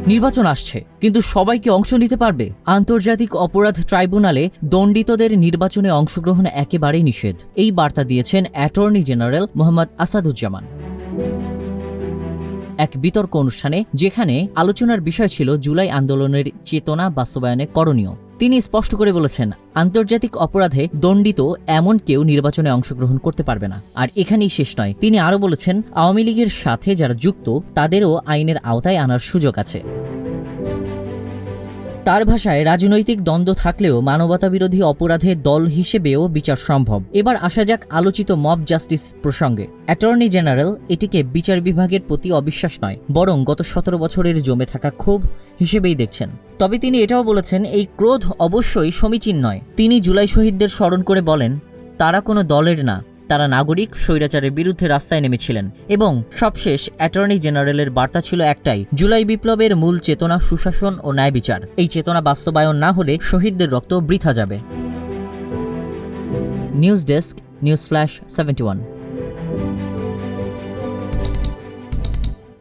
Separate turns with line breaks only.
নির্বাচন আসছে, কিন্তু সবাই কি অংশ নিতে পারবে? আন্তর্জাতিক অপরাধ ট্রাইব্যুনালে দণ্ডিতদের নির্বাচনে অংশগ্রহণ একেবারেই নিষেধ, এই বার্তা দিয়েছেন অ্যাটর্নি জেনারেল মোহাম্মদ আসাদুজ্জামান এক বিতর্ক অনুষ্ঠানে, যেখানে আলোচনার বিষয় ছিল জুলাই আন্দোলনের চেতনা বাস্তবায়নে করণীয়। তিনি স্পষ্ট করে বলেছেন, আন্তর্জাতিক অপরাধে দণ্ডিত এমন কেউ নির্বাচনে অংশগ্রহণ করতে পারবে না। আর এখানেই শেষ নয়, তিনি আরও বলেছেন, আওয়ামী লীগের সাথে যারা যুক্ত তাদেরও আইনের আওতায় আনার সুযোগ আছে। তার ভাষায়, রাজনৈতিক দ্বন্দ্ব থাকলেও মানবতাবিরোধী অপরাধে দল হিসেবেও বিচার সম্ভব। এবার আসা যাক আলোচিত মব জাস্টিস প্রসঙ্গে। অ্যাটর্নি জেনারেল এটিকে বিচার বিভাগের প্রতি অবিশ্বাস নয়, বরং গত 17 বছরের জমে থাকা ক্ষোভ হিসেবেই দেখছেন। তবে তিনি এটাও বলেছেন, এই ক্রোধ অবশ্যই সমীচীন নয়। তিনি জুলাই শহীদদের স্মরণ করে বলেন, তারা কোনো দলের না, তারা নাগরিক, স্বৈরাচারের বিরুদ্ধে রাস্তায় নেমেছিলেন। এবং সবশেষ অ্যাটর্নি জেনারেলের বার্তা ছিল একটাই, জুলাই বিপ্লবের মূল চেতনা সুশাসন ও ন্যায় বিচার। এই চেতনা বাস্তবায়ন না হলে শহীদদের রক্ত বৃথা যাবে। News desk, news flash 71।